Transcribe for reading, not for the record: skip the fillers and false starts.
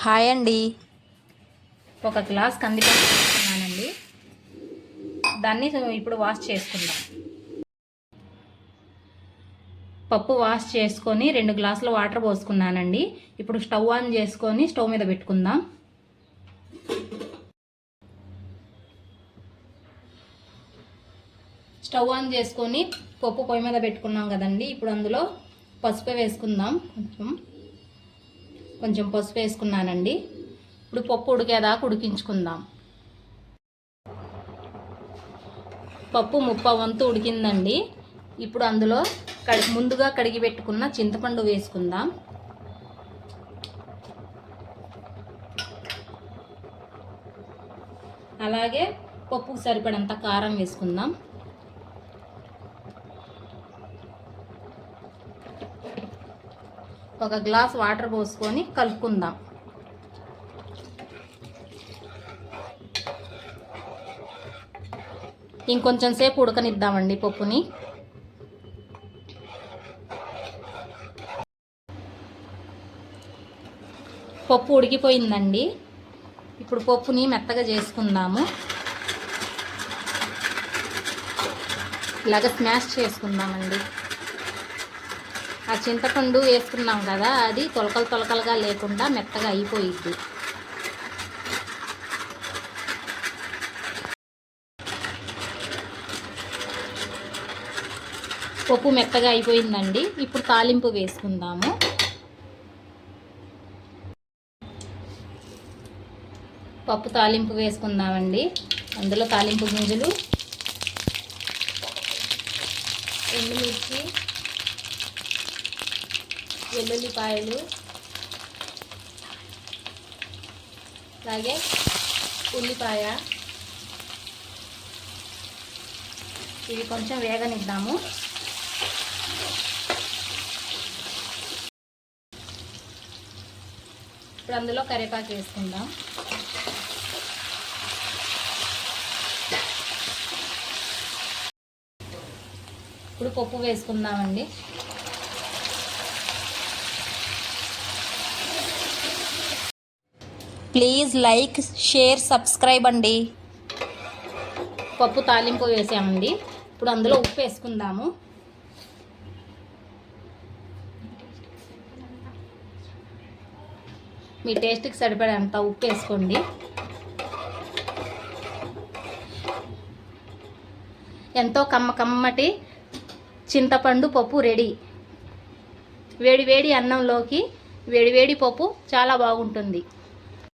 Hi అండి. ఒక glass కందిపప్పు తీసుకున్నానండి. దాన్ని ఇప్పుడు వాష్ చేసుకుందాం. పప్పు వాష్ చేసుకొని 2 గ్లాసుల వాటర్ పోసుకున్నానండి. ఇప్పుడు స్టవ్ ఆన్ చేసుకొని స్టవ్ మీద పెట్టుకుందాం. స్టవ్ ఆన్ చేసుకొని పప్పు పొయ్యి మీద పెట్టుకున్నాం కదండి. ఇప్పుడు అందులో పసుపు వేసుకుందాం. కొంచెం పసుపు వేసుకున్నానండి. ఇప్పుడు పప్పు ఉడికేదాకా ఉడికించుకుందాం. పప్పు 1/2 వంతు ఉడికిందండి. ఇప్పుడు అందులో ముందుగా కడిగి పెట్టుకున్న చింతపండు వేసుకుందాం. అలాగే పప్పుకు సరిపడంత కారం వేసుకుందాం. ఒక గ్లాస్ వాటర్ పోసుకొని కలుపుకుందాం. ఇంకొంచెం సేపు ఉడకనిద్దామండి పప్పుని. పప్పు ఉడికిపోయిందండి. ఇప్పుడు పప్పుని మెత్తగా చేసుకుందాము. ఇలాగ స్మాష్ చేసుకుందామండి. ఆ చింతపండు వేసుకున్నాం కదా, అది తొలకలుగా లేకుండా మెత్తగా అయిపోయిద్ది. పప్పు మెత్తగా అయిపోయిందండి. ఇప్పుడు తాలింపు వేసుకుందాము. పప్పు తాలింపు వేసుకుందామండి. అందులో తాలింపు గింజలు, ఎండుమిర్చి, వెల్లుల్లిపాయలు, అలాగే ఉల్లిపాయ, ఇవి కొంచెం వేగనిద్దాము. ఇప్పుడు అందులో కరివేపాకు వేసుకుందాం. ఇప్పుడు పప్పు వేసుకుందామండి. ప్లీజ్ లైక్, షేర్, సబ్స్క్రైబ్ అండి. పప్పు తాలింపు వేసామండి. ఇప్పుడు అందులో ఉప్పు వేసుకుందాము. మీ టేస్ట్కి సరిపడేంత ఉప్పు వేసుకోండి. ఎంతో కమ్మటి చింతపండు పప్పు రెడీ. వేడి వేడి అన్నంలోకి వేడి వేడి పప్పు చాలా బాగుంటుంది.